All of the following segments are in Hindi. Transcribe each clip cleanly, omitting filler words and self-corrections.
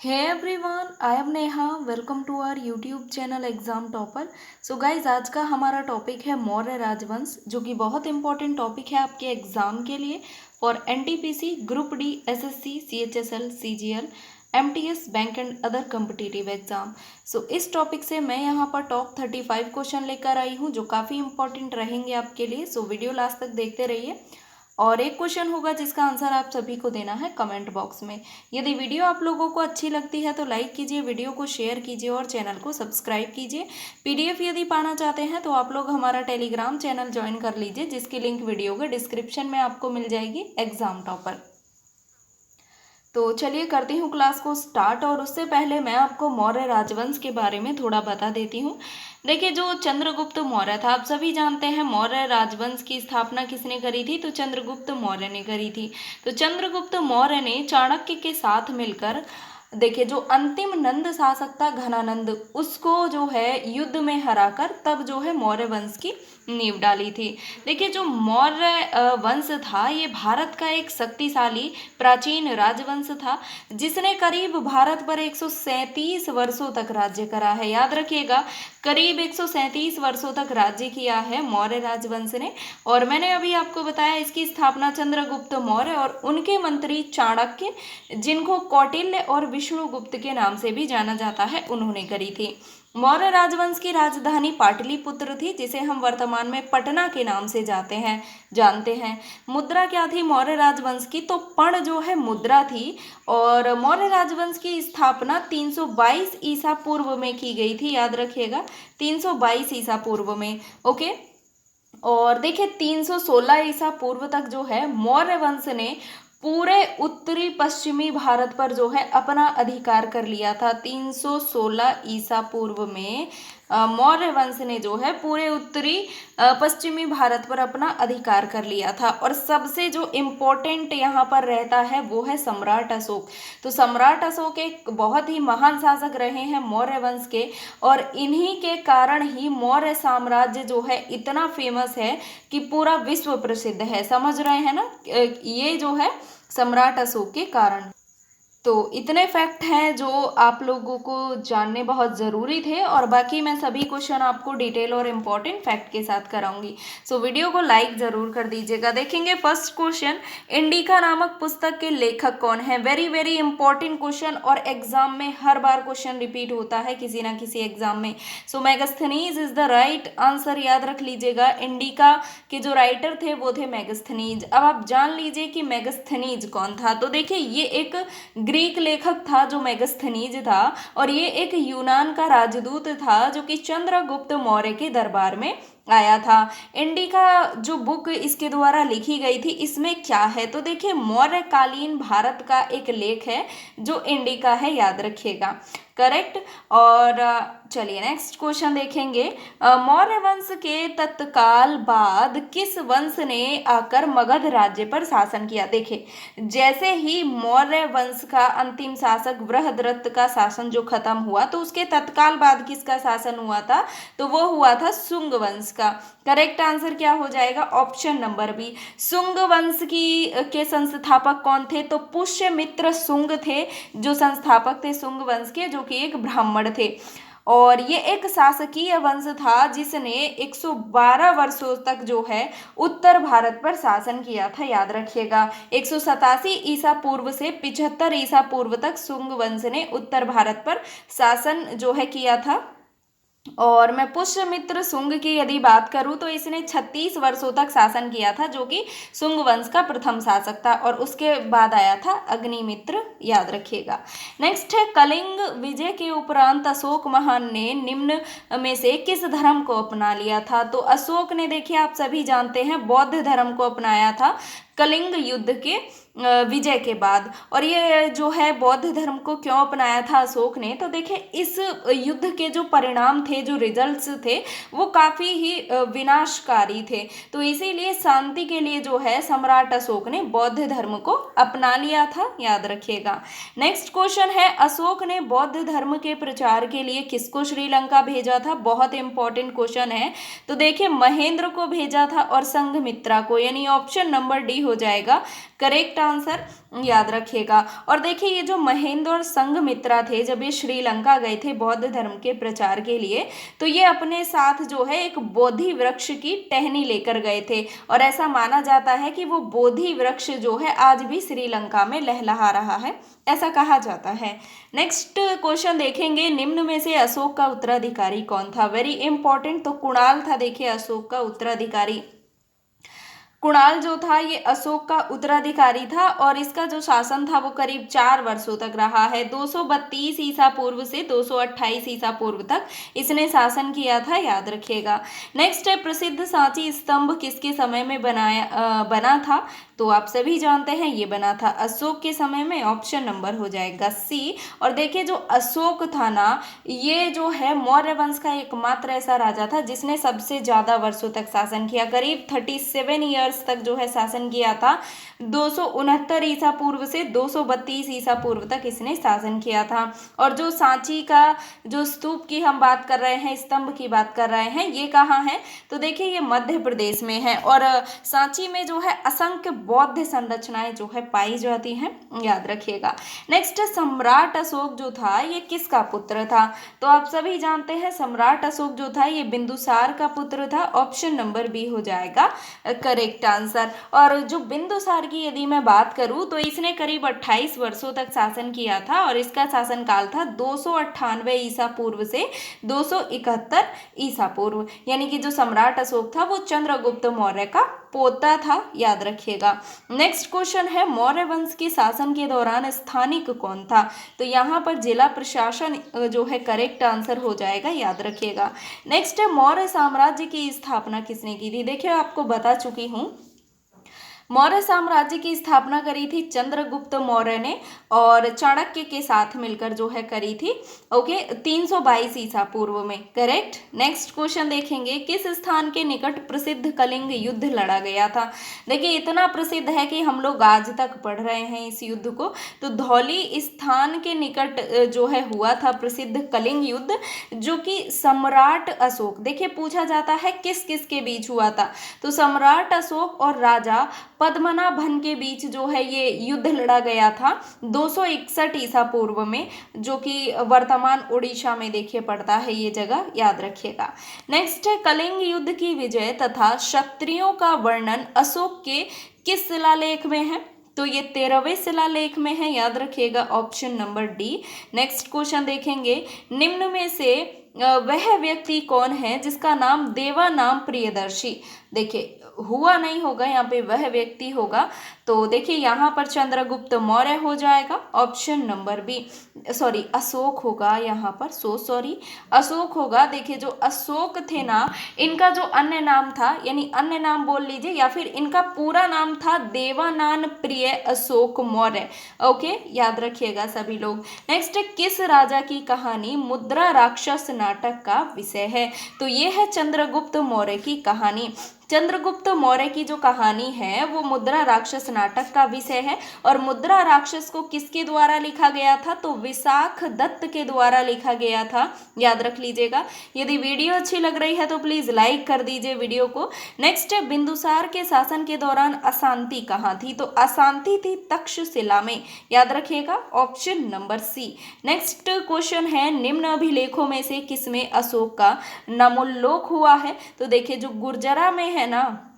Hey everyone, I am Neha. Welcome to our YouTube channel exam topper. So guys, आज का हमारा टॉपिक है मौर्य राजवंश, जो कि बहुत इंपॉर्टेंट टॉपिक है आपके एग्जाम के लिए for NTPC, group D, SSC, CHSL, CGL, MTS, bank and other competitive exam. So इस टॉपिक से मैं यहाँ पर टॉप 35 क्वेश्चन लेकर आई हूँ, जो काफ़ी इंपॉर्टेंट रहेंगे आपके लिए। सो वीडियो लास्ट तक देखते रहिए। और एक क्वेश्चन होगा जिसका आंसर आप सभी को देना है कमेंट बॉक्स में। यदि वीडियो आप लोगों को अच्छी लगती है तो लाइक कीजिए, वीडियो को शेयर कीजिए और चैनल को सब्सक्राइब कीजिए। पीडीएफ यदि पाना चाहते हैं तो आप लोग हमारा टेलीग्राम चैनल ज्वाइन कर लीजिए, जिसकी लिंक वीडियो के डिस्क्रिप्शन में आपको मिल जाएगी। Exam topper. तो चलिए करती हूँ क्लास को स्टार्ट। और उससे पहले मैं आपको मौर्य राजवंश के बारे में थोड़ा बता देती हूँ। देखिए, जो चंद्रगुप्त मौर्य था, आप सभी जानते हैं मौर्य राजवंश की स्थापना किसने करी थी? तो चंद्रगुप्त मौर्य ने करी थी। तो चंद्रगुप्त मौर्य ने चाणक्य के साथ मिलकर, देखिए, जो अंतिम नंद शासक था घनानंद, उसको जो है युद्ध में हराकर तब जो है मौर्य वंश की नींव डाली थी। देखिए, जो मौर्य वंश था, ये भारत का एक शक्तिशाली प्राचीन राजवंश था, जिसने करीब भारत पर 137 वर्षों तक राज्य करा है। याद रखिएगा, करीब 137 वर्षों तक राज्य किया है मौर्य राजवंश ने। और मैंने अभी आपको बताया, इसकी स्थापना चंद्रगुप्त मौर्य और उनके मंत्री चाणक्य, जिनको कौटिल्य और विष्णुगुप्त के नाम से भी जाना जाता है, उन्होंने करी थी। मौर्य राजवंश की राजधानी पाटलिपुत्र थी, जिसे हम वर्तमान में पटना के नाम से जानते हैं। मुद्रा क्या थी मौर्य राजवंश की? तो पण जो है मुद्रा थी। और मौर्य राजवंश की स्थापना 322 ईसा पूर्व में की गई थी। याद रखिएगा, 322 ईसा पूर्व में। ओके। और देखिए, 316 ईसा पूर्व तक जो है मौर्य वंश ने पूरे उत्तरी पश्चिमी भारत पर जो है अपना अधिकार कर लिया था। 316 ईसा पूर्व में मौर्य वंश ने जो है पूरे उत्तरी पश्चिमी भारत पर अपना अधिकार कर लिया था। और सबसे जो इम्पोर्टेंट यहाँ पर रहता है वो है सम्राट अशोक। तो सम्राट अशोक एक बहुत ही महान शासक रहे हैं मौर्य वंश के, और इन्हीं के कारण ही मौर्य साम्राज्य जो है इतना फेमस है कि पूरा विश्व प्रसिद्ध है। समझ रहे हैं ना? ये जो है सम्राट अशोक के कारण। तो इतने फैक्ट हैं जो आप लोगों को जानने बहुत ज़रूरी थे, और बाकी मैं सभी क्वेश्चन आपको डिटेल और इम्पोर्टेंट फैक्ट के साथ कराऊंगी। सो वीडियो को लाइक ज़रूर कर दीजिएगा। देखेंगे फर्स्ट क्वेश्चन, इंडिका नामक पुस्तक के लेखक कौन है? वेरी वेरी इंपॉर्टेंट क्वेश्चन, और एग्जाम में हर बार क्वेश्चन रिपीट होता है किसी ना किसी एग्जाम में। So Megasthenes is the right answer. याद रख लीजिएगा, इंडिका के जो राइटर थे वो थे मेगास्थनीज। अब आप जान लीजिए कि मेगास्थनीज कौन था। तो देखिए, ये एक ग्रीक लेखक था जो मेगास्थनीज था, और ये एक यूनान का राजदूत था जो कि चंद्रगुप्त मौर्य के दरबार में आया था। इंडिका जो बुक इसके द्वारा लिखी गई थी, इसमें क्या है? तो देखिए, मौर्यकालीन भारत का एक लेख है जो इंडिका है। याद रखिएगा, करेक्ट। और चलिए नेक्स्ट क्वेश्चन देखेंगे। मौर्य वंश के तत्काल बाद किस वंश ने आकर मगध राज्य पर शासन किया? देखिए, जैसे ही मौर्य वंश का अंतिम शासक बृहद्रथ का शासन जो खत्म हुआ, तो उसके तत्काल बाद किसका शासन हुआ था? तो वो हुआ था शुंग वंश का। करेक्ट आंसर क्या हो जाएगा? Option number B. शुंग वंश के संस्थापक कौन थे? तो पुष्यमित्र शुंग थे जो संस्थापक थे शुंग वंश के, जो कि एक ब्राह्मण थे। और ये एक शासकीय वंश था जिसने 112 वर्षों तक जो है उत्तर भारत पर शासन किया था। याद रखिएगा, 187 ईसा पूर्व से 75 ईसा पूर्व तक शुंग वंश ने उत्तर भारत पर शासन जो है किया था। और मैं पुष्यमित्र शुंग की यदि बात करूं तो इसने 36 वर्षों तक शासन किया था, जो कि शुंग वंश का प्रथम शासक था। और उसके बाद आया था अग्निमित्र। याद रखिएगा। नेक्स्ट है, कलिंग विजय के उपरांत अशोक महान ने निम्न में से किस धर्म को अपना लिया था? तो अशोक ने, देखिए, आप सभी जानते हैं, बौद्ध धर्म को अपनाया था कलिंग युद्ध के विजय के बाद। और ये जो है बौद्ध धर्म को क्यों अपनाया था अशोक ने? तो देखिए, इस युद्ध के जो परिणाम थे, जो रिजल्ट्स थे, वो काफ़ी ही विनाशकारी थे। तो इसीलिए शांति के लिए जो है सम्राट अशोक ने बौद्ध धर्म को अपना लिया था। याद रखिएगा। नेक्स्ट क्वेश्चन है, अशोक ने बौद्ध धर्म के प्रचार के लिए किसको श्रीलंका भेजा था? बहुत इंपॉर्टेंट क्वेश्चन है। तो देखिए, महेंद्र को भेजा था और संघमित्रा को, यानी ऑप्शन नंबर डी हो जाएगा करेक्ट आंसर, याद रखिएगा। और देखिए ये जो महेंद्र और संघमित्रा थे, जब ये श्रीलंका गए थे बौद्ध धर्म के प्रचार के लिए, तो ये अपने साथ जो है एक बोधि वृक्ष की टहनी लेकर गए थे, और ऐसा माना जाता है कि वो बोधि वृक्ष जो है आज भी श्रीलंका में लहलहा रहा है, ऐसा कहा जाता है। नेक्स्ट क्वेश्चन देखेंगे, निम्न में से अशोक का उत्तराधिकारी कौन था? वेरी इंपॉर्टेंट, तो कुणाल था देखिए अशोक का उत्तराधिकारी। कुणाल जो था ये अशोक का उत्तराधिकारी था, और इसका जो शासन था वो करीब 4 वर्षों तक रहा है। 232 ईसा पूर्व से 228 ईसा पूर्व तक इसने शासन किया था, याद रखिएगा। नेक्स्ट है, प्रसिद्ध सांची स्तंभ किसके समय में बना था? तो आप सभी जानते हैं ये बना था अशोक के समय में, ऑप्शन नंबर हो जाएगा सी। और देखिए जो अशोक था ना, ये जो है मौर्य वंश का एकमात्र ऐसा राजा था जिसने सबसे ज्यादा वर्षों तक शासन किया, करीब 37 ईयर्स तक जो है शासन किया था। 269 ईसा पूर्व से 232 ईसा पूर्व तक इसने शासन किया था। और जो सांची का जो स्तूप की हम बात कर रहे हैं, स्तंभ की बात कर रहे हैं, ये कहाँ है? तो देखिए ये मध्य प्रदेश में है, और सांची में जो है असंख्य बौद्ध संरचनाएं जो है पाई जाती हैं, याद रखिएगा। नेक्स्ट, सम्राट अशोक जो था ये किसका पुत्र था? तो आप सभी जानते हैं सम्राट अशोक जो था ये बिंदुसार का पुत्र था, ऑप्शन नंबर बी हो जाएगा करेक्ट आंसर। और जो बिंदुसार की यदि मैं बात करूं तो इसने करीब 28 वर्षों तक शासन किया था, और इसका शासन काल था 298 ईसा पूर्व से 271 ईसा पूर्व, यानी कि जो सम्राट अशोक था वो चंद्रगुप्त मौर्य का पोता था, याद रखिएगा। नेक्स्ट क्वेश्चन है, मौर्य वंश के शासन के दौरान स्थानिक कौन था? तो यहाँ पर जिला प्रशासन जो है करेक्ट आंसर हो जाएगा, याद रखिएगा। नेक्स्ट है, मौर्य साम्राज्य की स्थापना किसने की थी? देखिए आपको बता चुकी हूँ, मौर्य साम्राज्य की स्थापना करी थी चंद्रगुप्त मौर्य ने, और चाणक्य के साथ मिलकर जो है करी थी, ओके, 322 ईसा पूर्व में, करेक्ट। नेक्स्ट क्वेश्चन देखेंगे, किस स्थान के निकट प्रसिद्ध कलिंग युद्ध लड़ा गया था? देखिए इतना प्रसिद्ध है कि हम लोग आज तक पढ़ रहे हैं इस युद्ध को। तो धौली स्थान के निकट जो है हुआ था प्रसिद्ध कलिंग युद्ध, जो कि सम्राट अशोक, देखिए पूछा जाता है किस किस के बीच हुआ था, तो सम्राट अशोक और राजा पद्मनाभन के बीच जो है ये युद्ध लड़ा गया था 261 ईसा पूर्व में, जो कि वर्तमान उड़ीसा में देखिए पड़ता है ये जगह, याद रखिएगा। नेक्स्ट है, कलिंग युद्ध की विजय तथा क्षत्रियों का वर्णन अशोक के किस शिलालेख में है? तो ये 13वें शिलालेख में है, याद रखिएगा, option number D. Next question देखेंगे, निम्न में से वह व्यक्ति कौन है जिसका नाम देवानाम प्रियदर्शी? देखिए हुआ नहीं होगा, यहाँ पे वह व्यक्ति होगा, तो देखिए यहाँ पर चंद्रगुप्त मौर्य हो जाएगा, option number B. Sorry Ashoka होगा यहाँ पर, सॉरी अशोक होगा। देखिए जो अशोक थे ना, इनका जो अन्य नाम था, यानी अन्य नाम बोल लीजिए, या फिर इनका पूरा नाम था देवानान प्रिय अशोक मौर्य, ओके, याद रखिएगा सभी लोग। नेक्स्ट, किस राजा की कहानी मुद्रा राक्षस नाटक का विषय है? तो ये है चंद्रगुप्त मौर्य की कहानी। चंद्रगुप्त मौर्य की जो कहानी है वो मुद्रा राक्षस नाटक का विषय है, और मुद्रा राक्षस को किसके द्वारा लिखा गया था? तो विशाख दत्त के द्वारा लिखा गया था, याद रख लीजिएगा। यदि वीडियो अच्छी लग रही है तो प्लीज लाइक कर दीजिए वीडियो को। नेक्स्ट है, बिंदुसार के शासन के दौरान अशांति कहाँ थी? तो अशांति थी तक्षशिला में, याद रखिएगा, option number C. Next question है, निम्न अभिलेखों में से किसमें अशोक का नामोल्लेख हुआ है? तो देखिए जो गुर्जरा में है ना,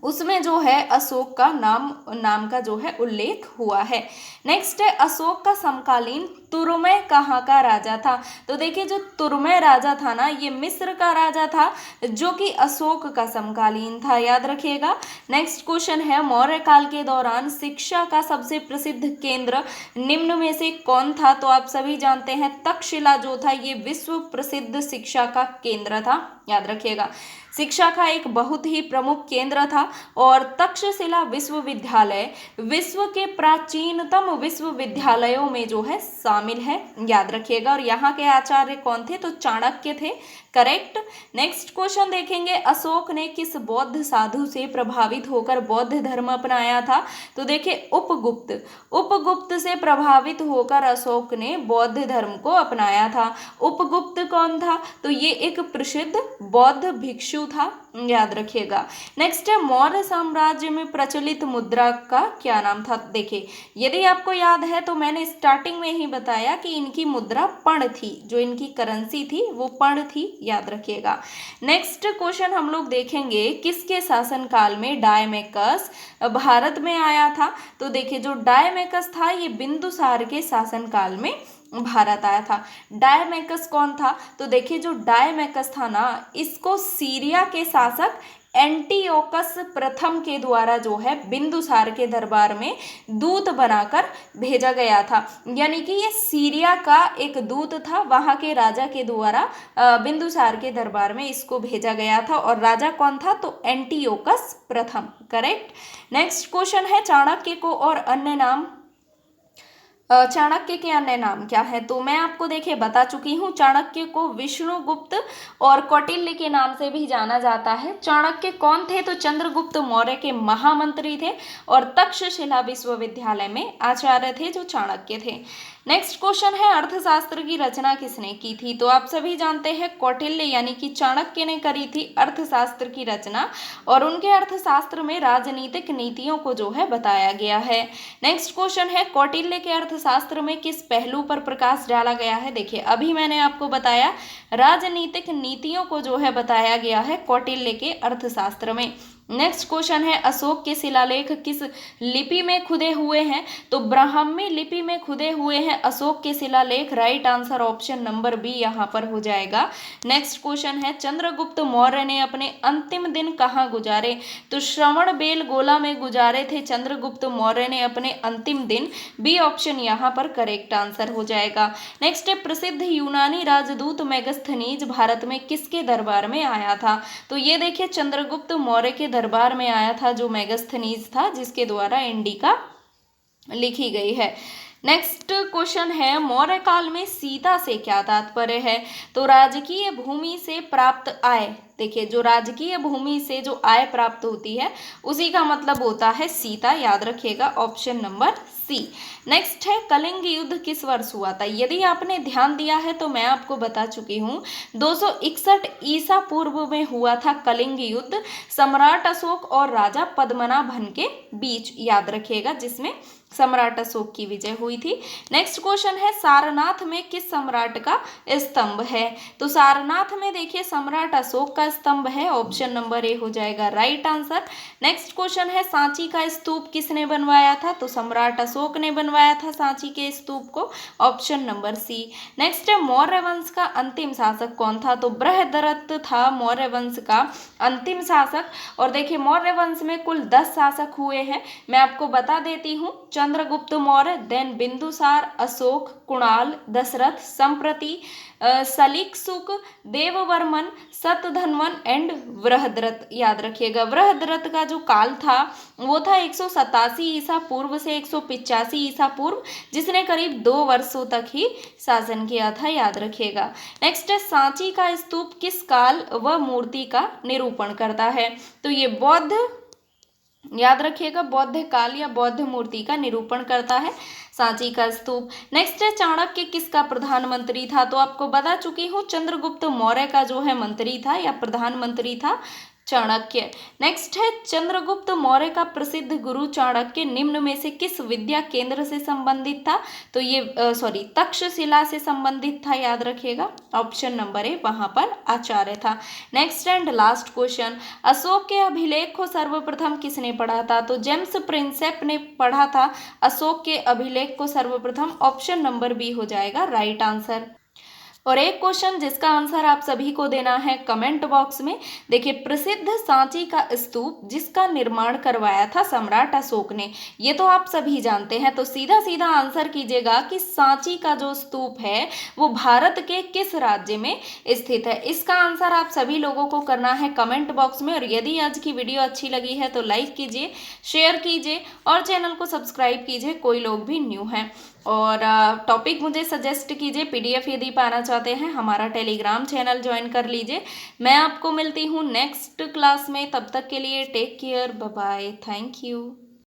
उसमें जो है अशोक का नाम का जो है उल्लेख हुआ है। नेक्स्ट है, अशोक का समकालीन तुरमय कहाँ का राजा था? तो देखिए जो तुरमय राजा था ना, ये मिस्र का राजा था, जो कि अशोक का समकालीन था, याद रखिएगा। नेक्स्ट क्वेश्चन है, मौर्य काल के दौरान शिक्षा का सबसे प्रसिद्ध केंद्र निम्न में से कौन था? तो आप सभी जानते हैं तक्षशिला जो था ये विश्व प्रसिद्ध शिक्षा का केंद्र था, याद रखिएगा। शिक्षा का एक बहुत ही प्रमुख केंद्र था, और तक्षशिला विश्वविद्यालय विश्व के प्राचीनतम विश्वविद्यालयों में जो है शामिल है, याद रखिएगा। और यहाँ के आचार्य कौन थे? तो चाणक्य थे, करेक्ट। नेक्स्ट क्वेश्चन देखेंगे, अशोक ने किस बौद्ध साधु से प्रभावित होकर बौद्ध धर्म अपनाया था? तो देखिए उपगुप्त से प्रभावित होकर अशोक ने बौद्ध धर्म को अपनाया था। उपगुप्त कौन था? तो ये एक प्रसिद्ध बौद्ध भिक्षु था, याद रखिएगा। नेक्स्ट है, मौर्य साम्राज्य में प्रचलित मुद्रा का क्या नाम था? देखिए यदि आपको याद है तो मैंने स्टार्टिंग में ही बताया कि इनकी मुद्रा पण थी, जो इनकी करेंसी थी वो पण थी, याद रखिएगा। नेक्स्ट क्वेश्चन हम लोग देखेंगे, किसके शासनकाल में डायमेकस भारत में आया था? तो देखिए जो डायमेकस था ये बिंदुसार के शासनकाल में भारत आया था। डायमेकस कौन था? तो देखिए जो डायमेकस था ना, इसको सीरिया के शासक एंटियोकस प्रथम के द्वारा जो है बिंदुसार के दरबार में दूत बनाकर भेजा गया था। यानी कि ये सीरिया का एक दूत था, वहां के राजा के द्वारा बिंदुसार के दरबार में इसको भेजा गया था। और राजा कौन था? तो एंटियोकस प्रथम, करेक्ट। नेक्स्ट क्वेश्चन है, चाणक्य को और अन्य नाम, चाणक्य के अन्य नाम क्या है? तो मैं आपको देखिए बता चुकी हूँ, चाणक्य को विष्णुगुप्त और कौटिल्य के नाम से भी जाना जाता है। चाणक्य कौन थे? तो चंद्रगुप्त मौर्य के महामंत्री थे और तक्षशिला विश्वविद्यालय में आचार्य थे जो चाणक्य थे। नेक्स्ट क्वेश्चन है, अर्थशास्त्र की रचना किसने की थी? तो आप सभी जानते हैं कौटिल्य यानी कि चाणक्य ने करी थी अर्थशास्त्र की रचना, और उनके अर्थशास्त्र में राजनीतिक नीतियों को जो है बताया गया है। नेक्स्ट क्वेश्चन है, कौटिल्य के अर्थशास्त्र में किस पहलू पर प्रकाश डाला गया है? देखिए अभी मैंने आपको बताया राजनीतिक नीतियों को जो है बताया गया है कौटिल्य के अर्थशास्त्र में। नेक्स्ट क्वेश्चन है, अशोक के शिलालेख किस लिपि में खुदे हुए हैं? तो ब्राह्मी लिपि में खुदे हुए हैं अशोक के शिलालेख, right answer option number B यहाँ पर हो जाएगा। नेक्स्ट क्वेश्चन है, चंद्रगुप्त मौर्य ने अपने अंतिम दिन कहाँ गुजारे? तो श्रवणबेलगोला में गुजारे थे चंद्रगुप्त मौर्य ने अपने अंतिम दिन, बी ऑप्शन यहाँ पर करेक्ट आंसर हो जाएगा। नेक्स्ट है, प्रसिद्ध यूनानी राजदूत मेगस्थनीज भारत में किसके दरबार में आया था? तो ये देखिए चंद्रगुप्त मौर्य के दरबार में आया था जो मेगस्थनीज था, जिसके द्वारा इंडिका लिखी गई है। नेक्स्ट क्वेश्चन है, मौर्य काल में सीता से क्या तात्पर्य है? तो राजकीय भूमि से प्राप्त आय। देखिए जो राजकीय भूमि से जो आय प्राप्त होती है उसी का मतलब होता है सीता, याद रखिएगा ऑप्शन नंबर सी। नेक्स्ट है, कलिंग युद्ध किस वर्ष हुआ था? यदि आपने ध्यान दिया है तो मैं आपको बता चुकी हूँ 261 ईसा पूर्व में हुआ था कलिंग युद्ध, सम्राट अशोक और राजा पद्मनाभन के बीच, याद रखिएगा, जिसमें सम्राट अशोक की विजय हुई थी। नेक्स्ट क्वेश्चन है, सारनाथ में किस सम्राट का स्तंभ है? तो सारनाथ में देखिए सम्राट अशोक का स्तंभ है, ऑप्शन नंबर ए हो जाएगा राइट आंसर। नेक्स्ट क्वेश्चन है, सांची का स्तूप किसने बनवाया था? तो सम्राट अशोक ने बनवाया था सांची के स्तूप को, ऑप्शन नंबर सी। नेक्स्ट है, मौर्य वंश का अंतिम शासक कौन था? तो बृहद्रथ था मौर्य वंश का अंतिम शासक। और देखिए मौर्य वंश में कुल 10 शासक हुए हैं, मैं आपको बता देती हूँ, चंद्रगुप्त मौर्य, देन बिंदुसार, अशोक, कुणाल, दशरथ, संप्रति, सलीकशुक, देववर्मन, शतधन्वन एंड बृहद्रथ, याद रखिएगा। बृहद्रथ का जो काल था वो था 187 ईसा पूर्व से 185 ईसा पूर्व, जिसने करीब 2 वर्षों तक ही शासन किया था, याद रखिएगा। नेक्स्ट है, सांची का स्तूप किस काल व मूर्ति का निरूपण करता है? तो ये बौद्ध, याद रखिएगा, बौद्ध काल या बौद्ध मूर्ति का निरूपण करता है सांची का स्तूप। नेक्स्ट है, चाणक्य किसका प्रधानमंत्री था? तो आपको बता चुकी हूँ चंद्रगुप्त मौर्य का जो है मंत्री था या प्रधानमंत्री था चाणक्य। नेक्स्ट है, चंद्रगुप्त मौर्य का प्रसिद्ध गुरु चाणक्य निम्न में से किस विद्या केंद्र से संबंधित था? तो ये तक्षशिला से संबंधित था, याद रखिएगा, ऑप्शन नंबर ए वहां पर आचार्य था। Next and last question, Ashok के अभिलेख को सर्वप्रथम किसने पढ़ा था? तो जेम्स प्रिंसेप ने पढ़ा था अशोक के अभिलेख को सर्वप्रथम, ऑप्शन नंबर बी हो जाएगा राइट आंसर। और एक क्वेश्चन जिसका आंसर आप सभी को देना है कमेंट बॉक्स में। देखिए प्रसिद्ध सांची का स्तूप जिसका निर्माण करवाया था सम्राट अशोक ने, ये तो आप सभी जानते हैं, तो सीधा सीधा आंसर कीजिएगा कि सांची का जो स्तूप है वो भारत के किस राज्य में स्थित है। इसका आंसर आप सभी लोगों को करना है कमेंट बॉक्स में। और यदि आज की वीडियो अच्छी लगी है तो लाइक कीजिए, शेयर कीजिए और चैनल को सब्सक्राइब कीजिए, कोई लोग भी न्यू हैं। और टॉपिक मुझे सजेस्ट कीजिए, पीडीएफ यदि पाना चाहते हैं हमारा टेलीग्राम चैनल ज्वाइन कर लीजिए। मैं आपको मिलती हूँ नेक्स्ट क्लास में, तब तक के लिए take care, bye bye, thank you.